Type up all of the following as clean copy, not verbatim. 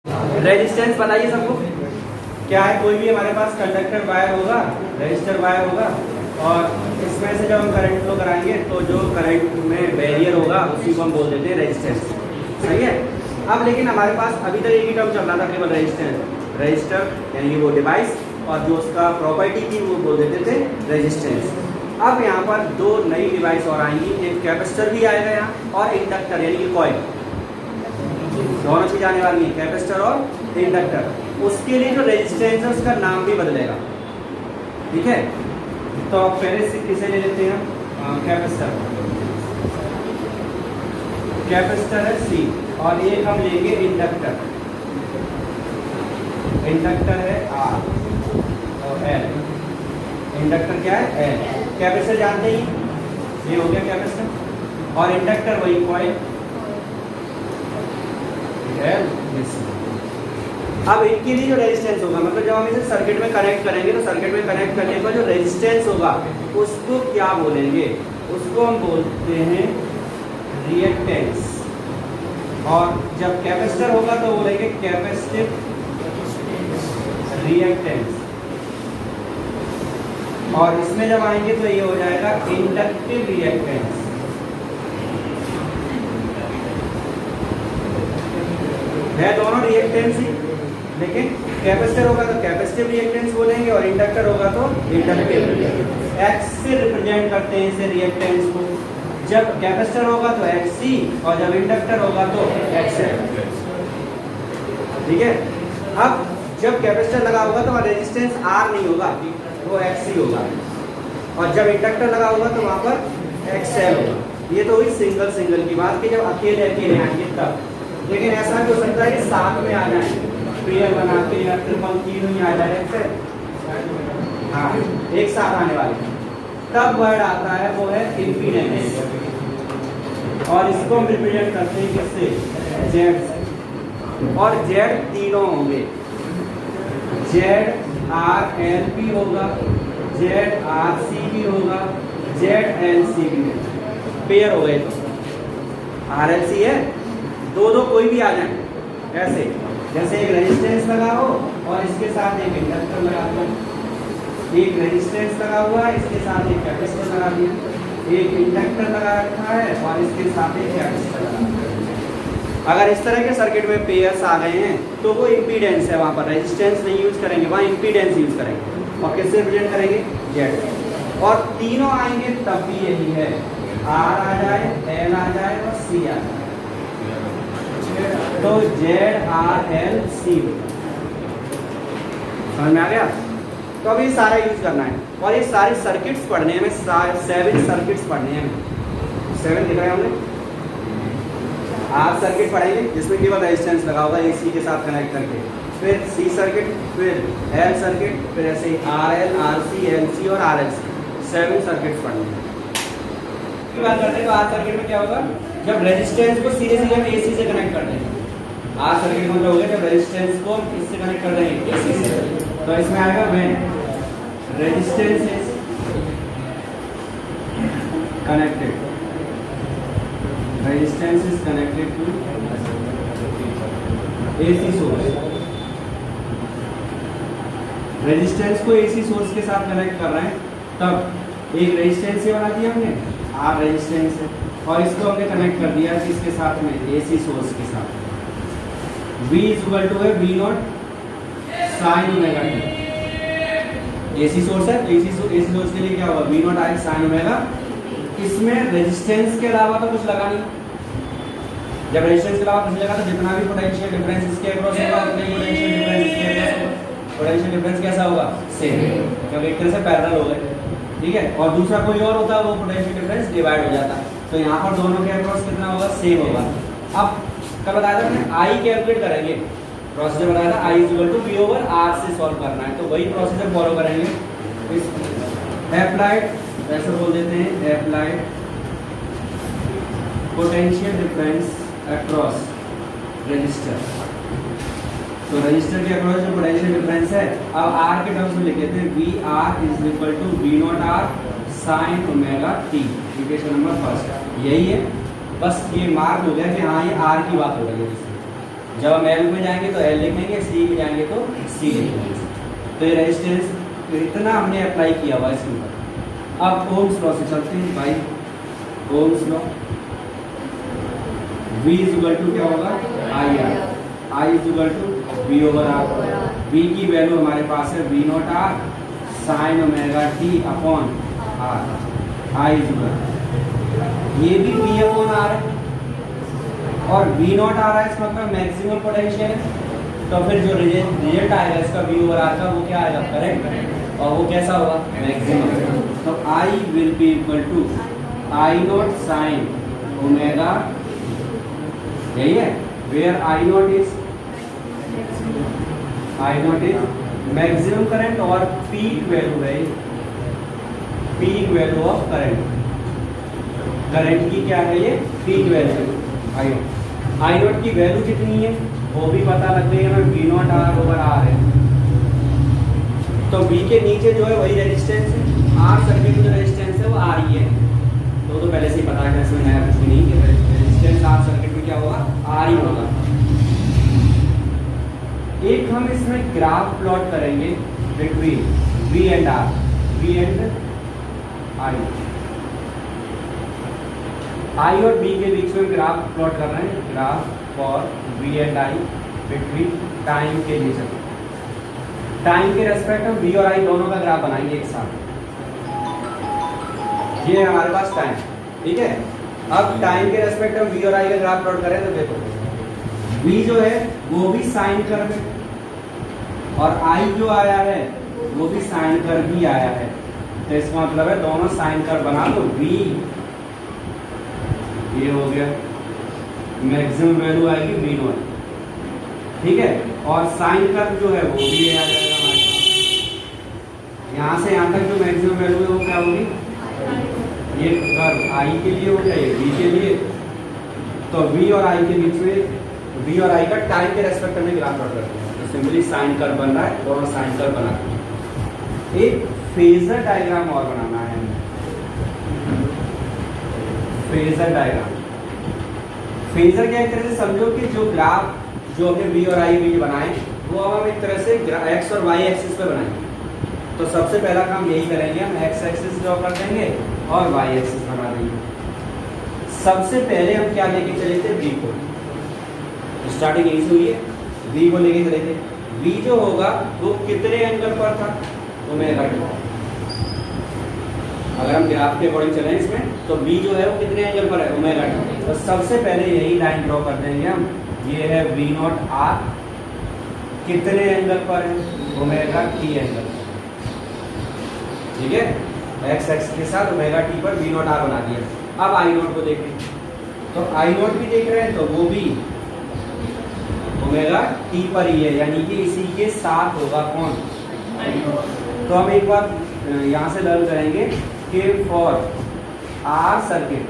Resistance बताइए सबको क्या है। कोई भी हमारे पास कंडक्टर वायर होगा, रजिस्टर वायर होगा, और इसमें से जब हम करंट फ्लो कराएंगे तो जो करंट में बैरियर होगा उसी को हम बोल देते हैं रेजिस्टेंस। सही है। अब लेकिन हमारे पास अभी तक एक ही टर्म चल रहा था, केवल रेजिस्टेंस, रजिस्टर यानी कि वो डिवाइस, और जो उसका प्रॉपर्टी थी वो बोल देते थे रेजिस्टेंस। अब यहाँ पर दो नई डिवाइस और आएंगी, एक कैपेसिटर भी आएगा यहाँ और इंडक्टर यानी कि कॉइल, दोनों चीज आने वाली है, कैपेसिटर और इंडक्टर। उसके लिए जो रेजिस्टेंस है उसका नाम भी बदलेगा। ठीक है, तो पहले से किसे ले लेते हैं हम, कैपेसिटर। कैपेसिटर है C और एक हम लेंगे इंडक्टर। इंडक्टर है R और L। इंडक्टर क्या है L। कैपेसिटर जानते ही, ये हो गया कैपेसिटर, और इंडक्टर वही कॉइल L। अब इनके लिए जो रेजिस्टेंस होगा, मतलब जब हम इसे सर्किट में कनेक्ट करेंगे तो सर्किट में कनेक्ट करने का जो रेजिस्टेंस होगा उसको क्या बोलेंगे, उसको हम बोलते हैं रिएक्टेंस। और जब कैपेसिटर होगा तो बोलेंगे कैपेसिटिव रिएक्टेंस, और इसमें जब आएंगे तो ये हो जाएगा इंडक्टिव रिएक्टेंस। है दोनों रिएक्टेंस ही, लेकिन कैपेसिटर होगा तो कैपेसिटिव रिएक्टेंस बोलेंगे और इंडक्टर होगा तो इंडक्टिव। एक्स से रिप्रेजेंट करते हैं इसे रिएक्टेंस को। जब कैपेसिटर होगा तो XC और जब इंडक्टर होगा तो XL। ठीक है। अब जब कैपेसिटर लगा होगा तो वहाँ रेजिस्टेंस R नहीं होगा, वो XC होगा, और जब इंडक्टर लगा होगा तो वहाँ पर XL होगा। ये तो हुई सिंगल सिंगल की बात कि जब अकेले अकेले आएंगे तब। लेकिन ऐसा भी हो सकता है कि साथ में आ जाए, पेयर बना के या ट्रिपल तीन ही आ जाए, हाँ एक साथ आने वाले, तब वर्ड आता है वो है इम्पीडेंस, और इसको हम रिप्रेजेंट करते हैं किससे, जेड से। और जेड तीनों होंगे, जेड आर एल पी होगा, जेड आर सी भी होगा, जेड एल सी भी होगा। पेयर हो गए तो आर एल सी है, दो दो कोई भी आ जाए ऐसे, जैसे एक रेजिस्टेंस लगा हो और इसके साथ एक इंडक्टर लगा दो, एक रेजिस्टेंस लगा हुआ है इसके साथ एक कैपेसिटर लगा दिया, एक इंडक्टर लगा रखा है और इसके साथ एक कैपेसिटर लगा दिया। अगर इस तरह के सर्किट में पेयर्स आ गए हैं तो वो इम्पीडेंस है, वहाँ पर रेजिस्टेंस नहीं यूज करेंगे, वहाँ इम्पीडेंस यूज करेंगे। और किससे रिप्रेजेंट करेंगे, जेड। और तीनों आएंगे तब भी यही है, आर आ जाए, एल आ जाए और सी आ जाए, तो जेड आर एल सी। समझ में आ गया। तो अभी सारा यूज करना है और ये सारे सर्किट्स पढ़ने हैं, 7 सर्किट्स पढ़ने हैं। 7 दिख रहे हैं हमने। आर सर्किट पढ़ेंगे जिसमें केवल रेजिस्टेंस लगा होगा AC के साथ कनेक्ट करके, फिर C सर्किट, फिर L सर्किट, फिर ऐसे RL, RC, LC और RLC, 7 सर्किट्स पढ़ने हैं। बात करते हैं तो आर सर्किट में क्या होगा, जब रेजिस्टेंस को सीधे सीधे AC से कनेक्ट कर देंगे। आर सर्किट में मतलब हो गया जब रेजिस्टेंस को इससे कनेक्ट कर देंगे AC से, तो इसमें आएगा when resistance is connected, resistance is connected to AC source. Resistance को AC सोर्स के साथ कनेक्ट कर रहे हैं, तब एक रेजिस्टेंस से बना दिया हमने, R रेजिस्टेंस है, और इसको हमने कनेक्ट कर दिया इसके साथ में AC सोर्स के साथ। V इक्वल टू है V not sine omega T. AC source है तो AC सोर्स के लिए क्या होगा, V not I sine omega. इसमें रेजिस्टेंस के अलावा तो कुछ लगा नहीं, जब रेजिस्टेंस के अलावा कुछ लगा तो जितना भी पोटेंशियल डिफरेंस इसके अक्रॉस होगा उतना ही पोटेंशियल डिफरेंस इसके अक्रॉस होगा। पोटेंशियल डिफरेंस कैसा होगा, सेम, क्योंकि एक तरह से पैरेलल हो गए। ठीक है। और दूसरा कोई और होता है वो पोटेंशियल डिफरेंस डिवाइड हो जाता, तो यहाँ पर दोनों के अक्रॉस कितना होगा, सेम होगा। अब कल बताया था मैंने I कैलकुलेट करेंगे, प्रोसीजर बताया था I equal to V over R से सॉल्व करना है, तो वही प्रोसीजर फॉलो करेंगे। अप्लाइड, ऐसे बोल देते हैं applied potential difference across register. तो रजिस्टर के अक्रॉस जो पोटेंशियल डिफरेंस है, अब R के टर्म्स में लिख लेते हैं, VR is equal to V naught R sine omega t. Equation number first यही है, बस ये मार्क हो गया कि हाँ ये R की बात हो रही है। जब हम L में जाएंगे तो L लिखेंगे, C में जाएंगे तो C लिखेंगे। तो ये रेजिस्टेंस इतना हमने अप्लाई किया हुआ इसके ऊपर। अब ओम्स लॉ से चलते हैं भाई। Ohm's law V is equal to क्या होगा, IR, I is equal to V over R। V की वैल्यू हमारे पास है V naught R sine omega T upon R। I is equal, ये भी V अपॉन R है और V नॉट आ रहा है, इसका मतलब मैक्सिमम पोटेंशियल है। तो फिर जो रिजल्ट आएगा इसका V ओवर R का वो क्या आएगा, करेक्ट, और वो कैसा होगा, मैक्सिमम। तो I will be equal to I naught sine omega, यही है, where I naught is maximum current और पीक वैल्यू है, peak value of current. Current की क्या है ये, पीक वैल्यू आई नॉट की वैल्यू कितनी है वो भी पता लग गई हमें, V naught R over R है। तो V के नीचे जो है वही रेजिस्टेंस है, R सर्किट में जो रेजिस्टेंस है वो R ही है। तो पहले से ही पता है, इसमें नया कुछ भी नहीं कि रेजिस्टेंस R सर्किट में क्या होगा, R ही होगा। एक हम इसमें ग्राफ प्लॉट करेंगे between V and R, V and I, I और B के बीच में ग्राफ प्लॉट कर रहे हैं, graph for V and I between time के लिए। टाइम के रेस्पेक्ट में V और I दोनों का ग्राफ बनाएंगे एक साथ। ये हमारे पास टाइम, ठीक है। अब टाइम के रेस्पेक्ट में V और I का ग्राफ प्लॉट करें तो देखो V जो है वो भी साइन कर्व है और I जो आया है वो भी साइन कर्व ही आया है। तो इसका मतलब है दोनों साइन कर्व बना दो, V ये हो गया, मैक्सिमम वैल्यू आएगी V नॉट, ठीक है, और साइन कर्व जो है वो भी आ जाएगा हमारे पास। यहाँ से यहाँ तक जो मैक्सिमम वैल्यू है वो क्या होगी, ये कर्व I के लिए हो गया, ये V के लिए। तो V और I के बीच में, V और I का टाइम के रेस्पेक्ट में ग्राफ प्लॉट करते हैं, तो सिंपली साइन कर्व बन रहा है, दोनों साइन कर्व बना है। एक फेजर डायग्राम और बनाना है, फेजर डायग्राम। फेजर क्या, एक तरह से समझो कि जो ग्राफ जो हमने V और I भी बनाए वो अब हम एक तरह से X और Y एक्सिस पे बनाएंगे। तो सबसे पहला काम यही करेंगे, हम X एक्सिस ड्रॉ कर देंगे और Y एक्सिस बना देंगे। सबसे पहले हम क्या लेके चले थे, V को, स्टार्टिंग यही से हुई है, V को लेके चले थे। V जो होगा वो कितने एंगल पर था, ओमेगा टी। अगर हम ग्राफ के अकॉर्डिंग चलें इसमें तो V जो है वो कितने एंगल पर है, ओमेगा टी। तो सबसे पहले यही लाइन ड्रॉ कर देंगे हम, ये है V नॉट R, कितने एंगल पर है, ओमेगा टी एंगल, ठीक है। X एक्सिस के साथ ओमेगा टी पर V नॉट R बना दिया। अब I नॉट को देखें, तो I नॉट भी देख रहे हैं तो वो भी ओमेगा टी पर ही है, यानी कि इसी के साथ होगा कौन। तो हम एक बार यहाँ से लर्न करेंगे कि फॉर R सर्किट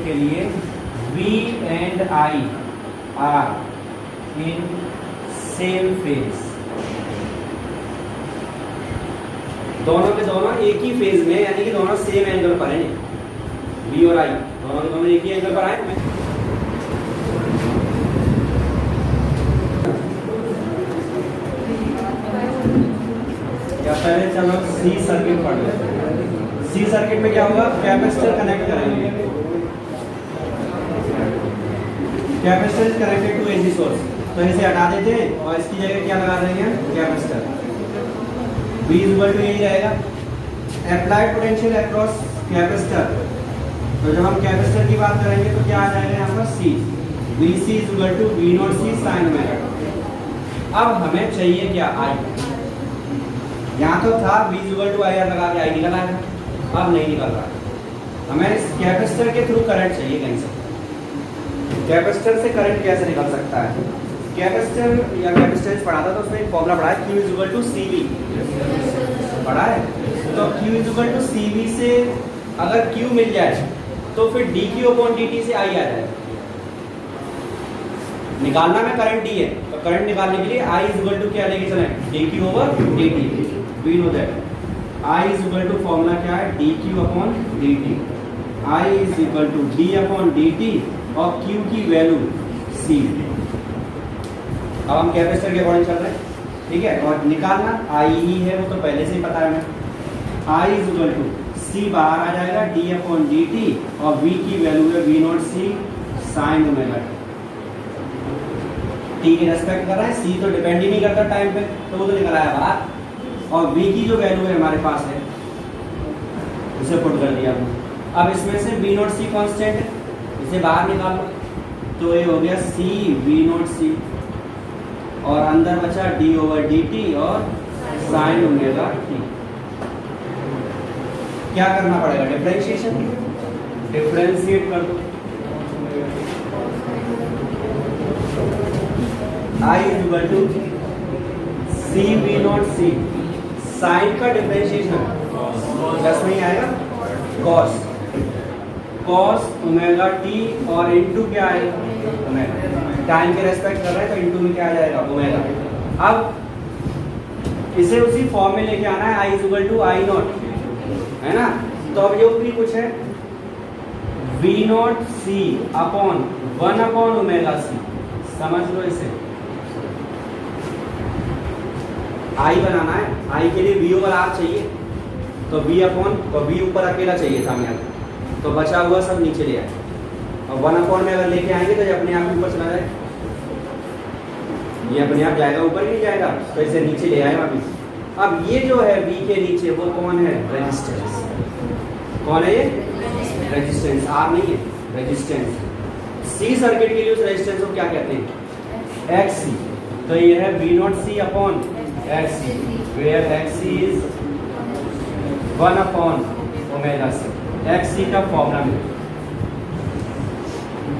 के लिए V and I are in same phase, दोनों के दोनों एक ही फेज में, यानी कि दोनों सेम एंगल पर हैं। V और I दोनों के दोनों एक ही एंगल पर आए। पहले चलो सी सर्किट पढ़ लेते हैं। सी सर्किट में क्या होगा, कैपेसिटर कनेक्ट करेंगे, capacitor is connected to AC source, तो इसे हटा देते हैं और इसकी जगह क्या लगा देंगे, कैपेसिटर। V इक्वल टू यही रहेगा, अप्लाइड पोटेंशियल अक्रॉस कैपेसिटर। तो जब हम कैपेसिटर की बात करेंगे तो क्या आ जाएगा यहाँ पर, C, VC equal to V naught C sine omega. अब हमें चाहिए क्या, I। यहाँ तो था V इक्वल टू IR लगा के I निकल आया, अब नहीं निकल रहा। हमें इस कैपेसिटर के थ्रू करंट चाहिए कहीं से। कैपेसिटर से करंट कैसे निकल सकता है, कैपेसिटर या कैपेसिटेंस पढ़ा था तो उसमें एक फॉर्मूला पढ़ा है, Q इक्वल टू CV पढ़ा है। तो Q इक्वल टू CV से अगर Q मिल जाए तो फिर dQ अपॉन dt से I आ जाए। निकालना में करंट D है, तो करंट निकालने के लिए I इक्वल टू क्या लेके चलें, dQ over dt। We know that I is equal to formula क्या है, dQ upon dt। I is equal to d upon dt और Q की वैल्यू सी। अब हम कैपेसिटर के अकॉर्डिंग चल रहे हैं, ठीक है। और निकालना आई ही है, वो तो पहले से ही पता है हमें। I is equal to C बाहर आ जाएगा डी अपॉन डी टी, और वी की वैल्यू है V naught C sine omega t के रेस्पेक्ट कर रहा है। सी तो डिपेंड ही नहीं करता टाइम पे, तो वो तो निकल आया बाहर। और वी की जो वैल्यू है हमारे पास है, उसे पुट कर दिया हमने। अब इसमें से वी नॉट सी कॉन्स्टेंट है, इसे बाहर निकाल लो, तो ये हो गया सी वी नॉट सी, और अंदर बचा डी ओवर डी टी और साइन ओमेगा टी। क्या करना पड़ेगा? डिफरेंशिएशन, डिफरेंशिएट कर दो। I is equal to C V naught C, sine का डिफरेंशिएशन प्लस नहीं आएगा कॉस, कॉस ओमेगा टी, और इनटू क्या आएगा ओमेगा। टाइम के रेस्पेक्ट कर रहे हैं तो इनटू में क्या आ जाएगा ओमेगा। अब इसे उसी फॉर्म में लेके आना है, I is equal to I naught, है ना। तो अब ये ऊपरी कुछ है V naught C upon 1 upon omega C, समझ लो इसे। आई बनाना है, आई के लिए वी ओवर आर चाहिए, तो वी अपॉन, तो वी ऊपर अकेला चाहिए था हमें, तो बचा हुआ सब नीचे ले आए। और 1 अपॉन में अगर लेके आएंगे तो ये अपने आप ऊपर चला जाएगा, ये अपने आप जाएगा ऊपर, नहीं जाएगा, तो इसे नीचे ले आए वापिस। अब ये जो है v के नीचे वो कौन है? रेजिस्टेंस। कौन है ये? रेजिस्टेंस। आर नहीं है, रेजिस्टेंस। सी सर्किट के लिए उस रेजिस्टेंस को क्या कहते हैं? X C. तो ये है V naught C upon X C, where X C is 1 upon omega C. X C का फॉर्मूला में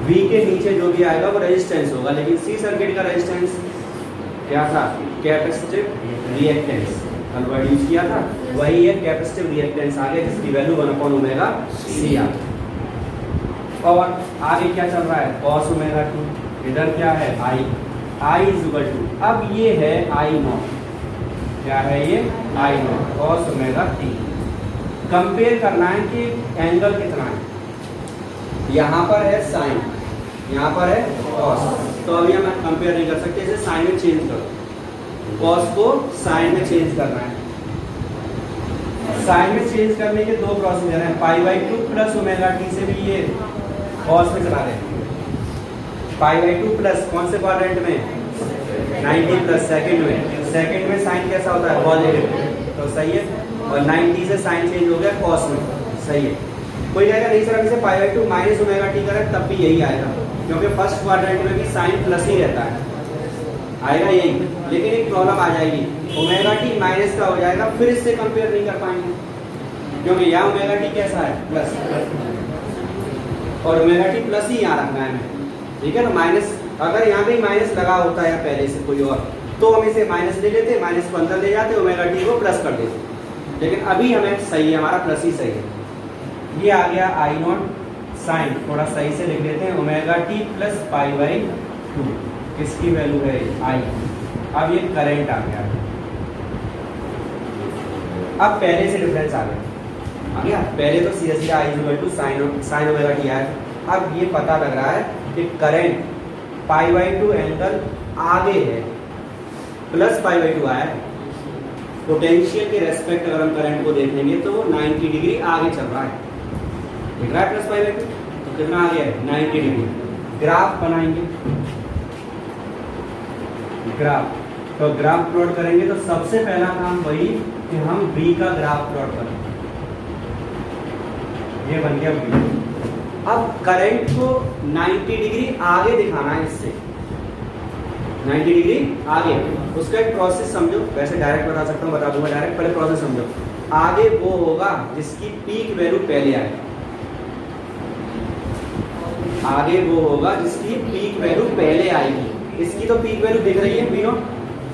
v के नीचे जो भी आएगा वो रेजिस्टेंस होगा, लेकिन सी सर्किट का रेजिस्टेंस क्या था? Capacitive reactance. कल वर्ड यूज किया था, वही है कैपेसिटिव रिएक्टेंस आगे, जिसकी वैल्यू 1 अपॉन ओमेगा सी आ। और आगे क्या चल रहा है? कॉस ओमेगा टी, इधर क्या है? I, I is equal to, अब ये है आई नॉट, क्या है ये? I naught cos omega T. Compare करना है कि एंगल कितना है। यहाँ पर है साइन, यहाँ पर है कॉस, तो अभी हम कंपेयर नहीं कर सकते, इसे साइन में चेंज करो। कॉस को साइन में चेंज करना है। साइन में चेंज करने के दो प्रोसीजर हैं, पाई/2 प्लस ओमेगा टी से भी ये कॉस में चला रहे हैं। पाई/2 प्लस कौन से क्वाड्रेंट में? 90 प्लस सेकंड में। सेकंड में साइन कैसा होता है? पॉजिटिव, तो सही है। और 90 से साइन चेंज हो गया कॉस में, सही है। कोई कहेगा नहीं सर, हम इसे पाई/2 माइनस ओमेगा टी करें तब भी यही आएगा, क्योंकि फर्स्ट क्वाड्रेंट में भी साइन प्लस ही रहता है, आएगा यही। लेकिन एक प्रॉब्लम आ जाएगी, ओमेगा टी माइनस का हो जाएगा, फिर इससे कंपेयर नहीं कर पाएंगे, क्योंकि यहाँ ओमेगा टी कैसा है? प्लस, और ओमेगा टी प्लस ही यहाँ रखना है हमें, ठीक है। तो माइनस, अगर यहाँ पे माइनस लगा होता है पहले से कोई और, तो हम इसे माइनस ले लेते, माइनस को अंदर ले जाते, ओमेगा टी को प्लस कर देते। लेकिन अभी हमें सही है, हमारा प्लस ही सही है। ये आ गया आई नॉट साइन, थोड़ा सही से लिख लेते हैं, ओमेगा टी प्लस पाई/2, किसकी वैल्यू है? आई। अब ये करंट आ गया, अब पहले से डिफरेंस आ गया। पहले तो सीधा I is equal to sine omega T आया। अब ये पता लग रहा है कि करंट पाई/2 एंगल आगे है, प्लस पाई/2 आया है। पोटेंशियल के रेस्पेक्ट अगर हम करंट को देखेंगे तो वो 90 डिग्री आगे चल रहा है, दिख रहा है प्लस पाई/2, तो कितना आ गया है? 90 डिग्री। ग्राफ बनाएंगे, ग्राफ, तो ग्राफ प्लॉट करेंगे तो सबसे पहला काम वही कि हम v का ग्राफ प्लॉट करेंगे। ये बन गया v। अब करंट को 90 डिग्री आगे दिखाना है, इससे 90 डिग्री आगे। उसका एक प्रोसेस समझो, वैसे डायरेक्ट बता सकता हूँ, बता दूंगा डायरेक्ट, पहले प्रोसेस समझो। आगे वो होगा जिसकी पीक वैल्यू पहले आए, आगे वो होगा जिसकी पीक वैल्यू पहले आएगी। इसकी तो पीक वैल्यू दिख रही है v नॉट,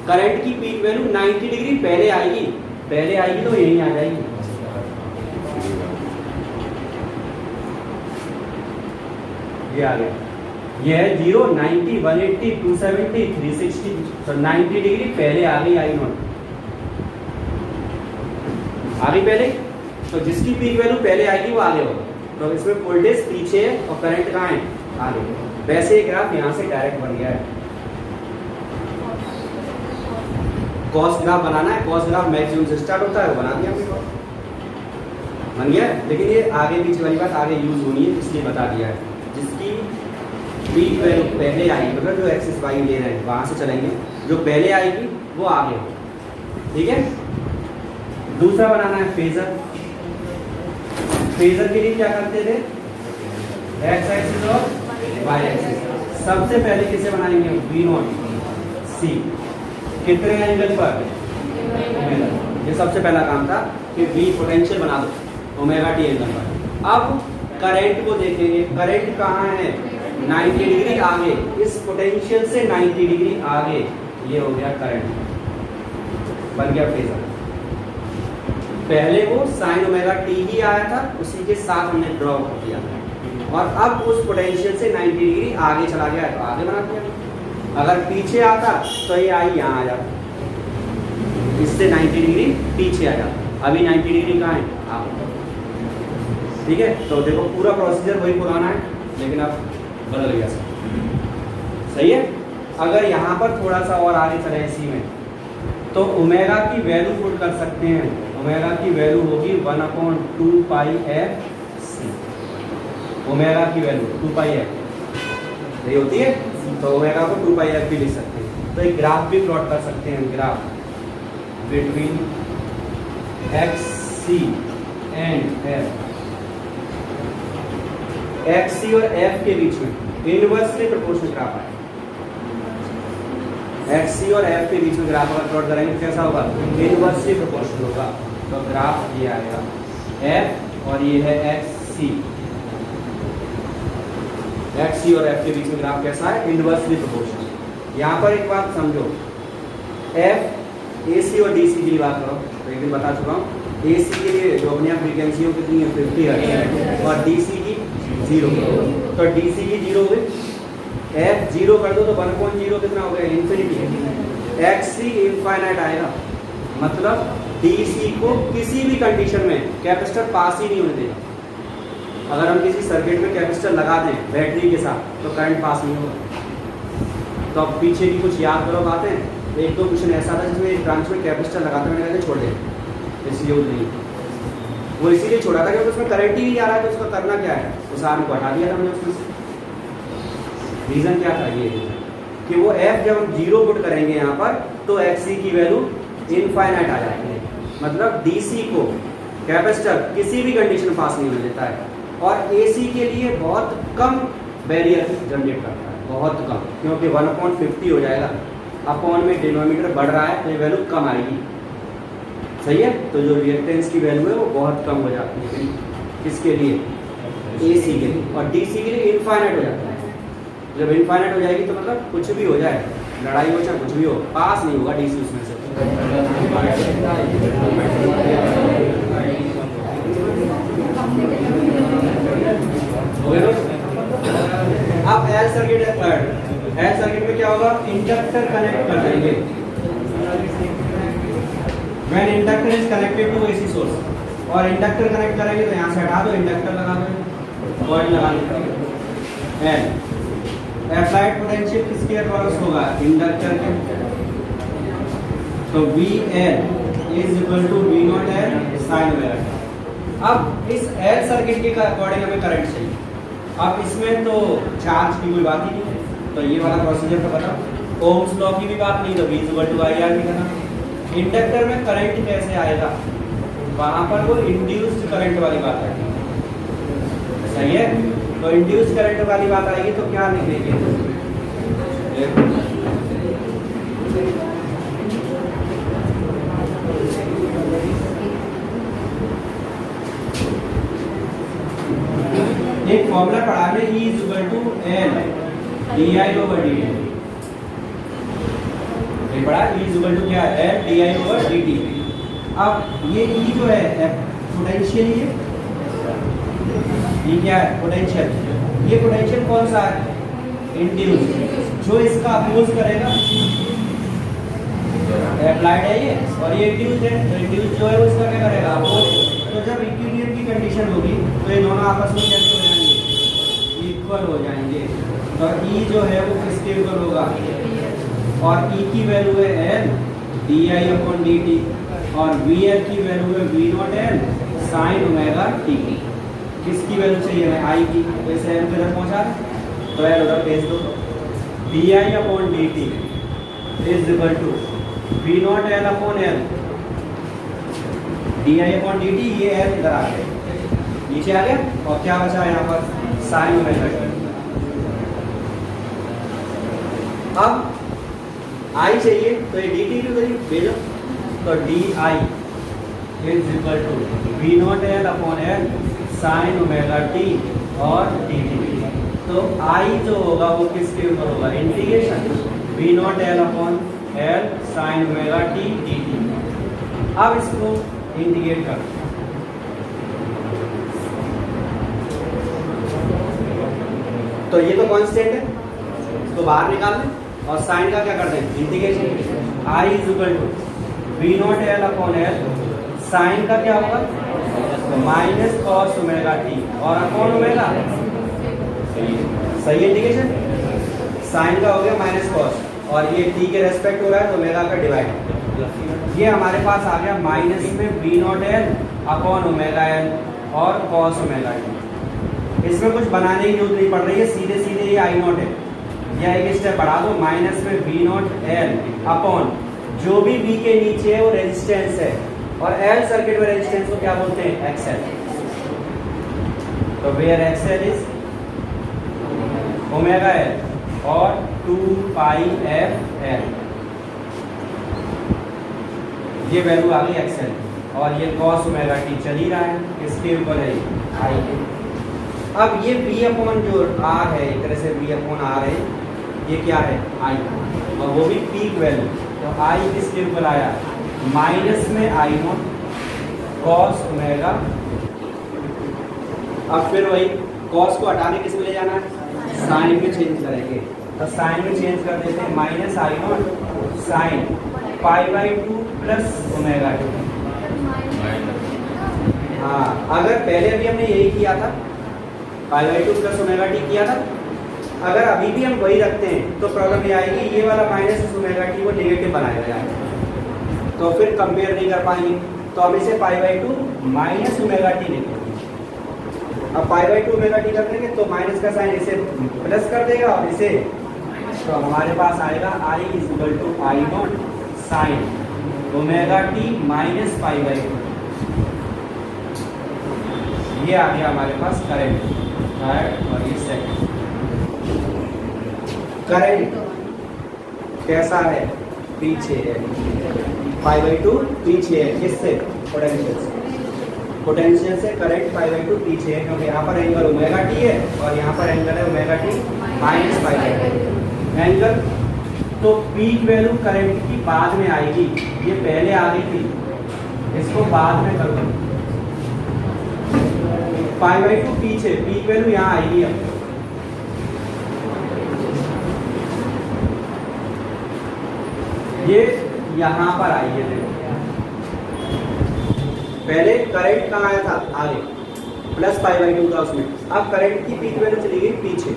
करंट की पीक वैल्यू 90 डिग्री पहले आएगी, पहले आएगी तो यहीं आ जाएगी। ये आ गया, ये है 0, 90, 180, 270, 360, तो 90 डिग्री पहले आ गई आई नॉट, आ गई पहले। तो जिसकी पीक वैल्यू पहले आएगी वो आगे होगा, तो इसमें वोल्टेज पीछे है और करंट कहाँ है? आगे। वैसे ये ग्राफ यहाँ से डायरेक्ट बन गया है। कॉस ग्राफ बनाना है, कॉस ग्राफ मैक्सिमम से स्टार्ट होता है, वो बना दिया हमने, बन गया। लेकिन ये आगे पीछे वाली बात आगे यूज होनी है, इसलिए बता दिया है। जिसकी बी वैल्यू पहले आएगी, मतलब जो एक्सिस वाई ले रहे हैं वहाँ से चलेंगे, जो पहले आएगी वो आगे, ठीक है। दूसरा बनाना है फेजर। फेजर के लिए क्या करते थे, एक्स एक्सिस और वाई एक्सिस। सबसे पहले किसे बनाएंगे, वी नॉट सी, कितने एंगल पर, ओमेगा। ये सबसे पहला काम था कि वी पोटेंशियल बना दो ओमेगा टी एंगल पर। अब करंट को देखेंगे, करंट कहाँ है, 90 डिग्री आगे, इस पोटेंशियल से 90 डिग्री आगे, ये हो गया करंट, बन गया फेजर। पहले वो साइन ओमेगा टी ही आया था, उसी के साथ हमने ड्रॉ कर दिया, और अब उस पोटेंशियल से 90 डिग्री आगे चला गया तो आगे बना दिया। अगर पीछे आता तो ये आई यहाँ आ जाता, इससे 90 डिग्री पीछे आ जाता। अभी 90 डिग्री कहाँ है, आगे, ठीक है। तो देखो पूरा प्रोसीजर वही पुराना है, लेकिन अब बदल गया सब, सही है। अगर यहाँ पर थोड़ा सा और आगे चले इसी में, तो ओमेगा की वैल्यू पुट कर सकते हैं। ओमेगा की वैल्यू होगी 1/2 पाई एफ सी। ओमेगा की वैल्यू 2 पाई एफ यही होती है, तो ओमेगा को 2 पाई एफ भी लिख सकते हैं। तो एक ग्राफ भी प्लॉट कर सकते हैं, graph between X C and F. X C और एफ के बीच में इनवर्सली प्रोपोर्शनल ग्राफ है। एक्स सी और एफ के बीच में ग्राफ अगर प्लॉट करेंगे तो कैसा होगा, इनवर्सली प्रोपोर्शनल होगा। तो ग्राफ ये आएगा एफ और ये है एक्स सी। एक्स सी और एफ के बीच में ग्राफ कैसा है, इनवर्सली प्रोपोर्शनल। यहाँ पर एक बात समझो, एफ ए सी और डी सी की बात करो तो एक दिन बता चुका हूँ, ए सी के लिए जो अपनी फ्रीक्वेंसी हो कितनी है, 50 हर्ट्ज, और डी सी की 0। तो डी सी की 0 हुई, एफ 0 कर दो तो 1.0 कितना हो गया, इन्फिनिटी। एक्स सी इनफाइनाइट आएगा, मतलब डी सी को किसी भी कंडीशन में कैपेसिटर पास ही नहीं होने देगा। अगर हम किसी सर्किट में कैपेसिटर लगा दें बैटरी के साथ तो करंट पास नहीं होगा। तो अब पीछे की कुछ याद करो बातें, एक दो क्वेश्चन ऐसा था जिसमें एक ब्रांच में कैपेसिटर लगाते मैंने कहते छोड़ दे, इसलिए नहीं, वो इसीलिए छोड़ा था क्योंकि उसमें करंट ही नहीं आ रहा है, तो उसका करना क्या है, उस आर्म को हटा दिया था हमने उसमें से। रीज़न क्या था, ये कि वो एफ जब हम 0 पुट करेंगे यहाँ पर तो एक्स सी की वैल्यू इनफाइनाइट आ जाएगी, मतलब डी सी को कैपेसिटर किसी भी कंडीशन पास नहीं होने देता है, और ए सी के लिए बहुत कम बैरियर जनरेट करता है, बहुत कम, क्योंकि 1/50 हो जाएगा, अपॉन में डिनोमिनेटर बढ़ रहा है तो ये वैल्यू कम आएगी, सही है। तो जो रिएक्टेंस की वैल्यू है वो बहुत कम हो जाती है, किसके लिए, ए सी के लिए, और डी सी के लिए इनफाइनाइट हो जाता है। जब इनफाइनाइट हो जाएगी तो मतलब कुछ भी हो जाए, लड़ाई हो चाहे कुछ भी हो, पास नहीं होगा डी सी उसमें से। अब एल सर्किट है थर्ड। एल सर्किट में क्या होगा, इंडक्टर कनेक्ट कर देंगे। When inductor is connected to AC source, और इंडक्टर कनेक्ट करेंगे तो यहाँ से हटा दो, इंडक्टर लगा दो, कॉइल लगा दो। एप्लाइड पोटेंशियल किसके अक्रॉस होगा, इंडक्टर के, तो VL is equal to V naught L sine omega. अब इस एल सर्किट के अकॉर्डिंग हमें करंट चाहिए। अब इसमें तो चार्ज की कोई बात ही नहीं है, तो ये वाला प्रोसीजर तो पता, ओम्स लॉ की भी बात नहीं, तो V is equal to IR भी करना। इंडक्टर में करंट कैसे आएगा, वहां पर वो इंड्यूस्ड करंट वाली बात आएगी, सही है। तो इंड्यूस्ड करंट वाली बात आएगी तो क्या लिखेंगे, एक फॉर्मूला पढ़ा है, E is equal to L DI/dt। बड़ा E इज इक्वल टू क्या है, L/DI/dt। अब ये E जो है पोटेंशियल, ये क्या है, पोटेंशियल। ये पोटेंशियल कौन सा है, इंड्यूस, जो इसका अपोज करेगा अप्लाइड है ये, और ये इंड्यूस है, तो इंड्यूस जो है वो इसका क्या करेगा, अपोज। तो जब इक्विलिब्रियम की कंडीशन होगी तो ये दोनों आपस में कैसे हो जाएंगे, इक्वल हो जाएंगे। तो ई जो है वो किसके इक्वल होगा, और ई की वैल्यू है L d I upon d T, और वी एल की वैल्यू है V naught L sine omega t. किसकी वैल्यू चाहिए हमें, आई की, तो इसे एल पे पहुंचा तो एल उधर भेज दो। D I upon d t is equal to V naught L upon L, d I upon d t, ये एल इधर आ गया, नीचे आ गया, और क्या बचा यहाँ पर साइन ओमेगा टी। अब आई चाहिए तो ये डी टी की वैल्यू भेजो, तो d I is equal to V naught L upon L sine omega T और डी टी। तो आई जो होगा वो किसके ऊपर होगा, integration V naught L upon L sine omega t d t. अब इसको इंटीग्रेट कर, तो ये तो कांस्टेंट है, इसको बाहर निकाल दें और साइन का क्या कर दें, integration I is equal to V naught L upon L, sine का क्या होगा माइनस कॉस ओमेगा टी और अपॉन ओमेगा, सही इंटीग्रेशन, साइन का हो गया माइनस कॉस और ये टी के रेस्पेक्ट हो रहा है तो ओमेगा का डिवाइड, ये हमारे पास आ गया माइनस में V naught L upon omega L और कॉस ओमेगा टी। इसमें कुछ बनाने की जरूरत नहीं पड़ रही है, सीधे सीधे ये आई नॉट है, या एक स्टेप बढ़ा दो, माइनस में वी नॉट एल अपॉन जो भी वी के नीचे है वो रेजिस्टेंस है, और एल सर्किट में रेजिस्टेंस को क्या बोलते हैं, एक्सएल। तो where X L is omega L और 2 पाई एफ एल, ये वैल्यू आ गई एक्सएल, और ये कॉस ओमेगा टी चल ही रहा है, किसके ऊपर है, आई के। अब ये v अपॉन जो r है, एक तरह से v अपॉन r है, ये क्या है i, और वो भी पीक वैल्यू, तो i किसके ऊपर आया, माइनस में आई नॉट कॉस ओमेगा। अब फिर वही कॉस को हटाने किस में ले जाना है, साइन में चेंज करेंगे, तो साइन में चेंज कर देते हैं, minus I naught sine pi by 2 plus omega 2। हाँ, अगर पहले अभी हमने यही किया था, पाई बाई 2 प्लस ओमेगा टी किया था, अगर अभी भी हम वही रखते हैं तो प्रॉब्लम ये आएगी, ये वाला माइनस ओमेगा टी वो नेगेटिव बनाया जाएगा, तो फिर कंपेयर नहीं कर पाएंगे, तो हम इसे पाई बाई 2 माइनस ओमेगा टी लिखेंगे। अब पाई बाई 2 ओमेगा टी कर देंगे तो माइनस का साइन इसे प्लस कर देगा और इसे, तो हमारे पास आएगा I is equal to I naught sine omega T minus pi by 2। ये आ गया हमारे पास करंट, थर्ड और ये सेकंड। करंट कैसा है, पीछे है, पाई बाई 2 पीछे है, किससे, पोटेंशियल से, पोटेंशियल से करंट पाई बाई 2 पीछे है, क्योंकि यहाँ पर एंगल ओमेगा टी है और यहाँ पर एंगल है omega T minus pi by 2 angle. तो पीक वैल्यू करंट की बाद में आएगी, ये पहले आ गई थी, इसको बाद में कर दो, पाई बाई 2 पीछे, पीक वैल्यू यहाँ आएगी। अब ये यहाँ पर आई है, देखो पहले करंट कहाँ आया था, आगे प्लस पाई बाई 2 था उसमें, अब करंट की पीक वैल्यू चली गई पीछे,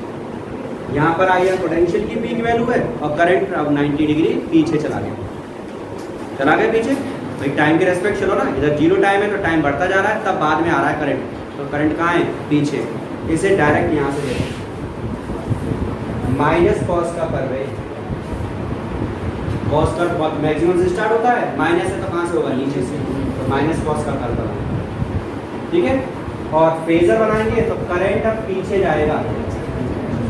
यहाँ पर आई है पोटेंशियल की पीक वैल्यू है और करंट अब 90 डिग्री पीछे चला गया पीछे। भाई टाइम के रेस्पेक्ट चलो ना, इधर 0 टाइम है तो टाइम बढ़ता जा रहा है, तब बाद में आ रहा है करंट, तो करंट कहाँ है, पीछे। इसे डायरेक्ट यहाँ से देखो, माइनस कॉस का कर्व है, कॉस का मैक्सिमम से स्टार्ट होता है, माइनस है तो कहाँ से होगा, नीचे से, तो माइनस कॉस का कर्व बनाएंगे, ठीक है। और फेजर बनाएंगे तो करंट अब पीछे जाएगा,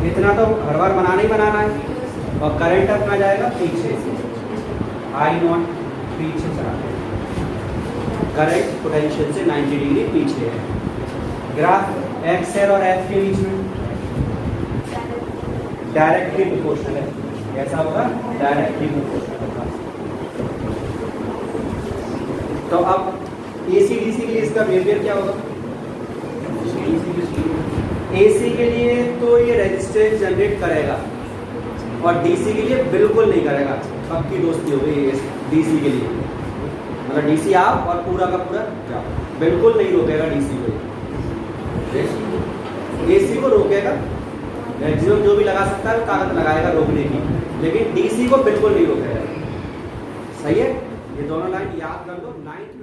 इतना तो हर बार बनाना ही बनाना है, और करंट अब कहाँ जाएगा, पीछे से, आई नॉट पीछे चला गया, करंट पोटेंशियल से 90 डिग्री पीछे है। ग्राफ एक्स एल और एफ के बीच में डायरेक्टली प्रोपोर्शनल है, कैसा होगा, डायरेक्टली प्रोपोर्शनल होगा। तो अब एसी डीसी के लिए इसका बिहेवियर क्या होगा, एसी के लिए तो ये रेजिस्टेंस जनरेट करेगा और डीसी के लिए बिल्कुल नहीं करेगा, पक्की दोस्ती हो गई डीसी के लिए, मतलब डीसी आप और पूरा का पूरा जाओ, बिल्कुल नहीं रोकेगा डीसी को, एसी को रोकेगा मैक्सिमम जो भी लगा सकता है वो ताकत लगाएगा रोकने की, लेकिन डीसी को बिल्कुल नहीं रोकेगा। सही है, ये दोनों लाइन याद कर दो। 9th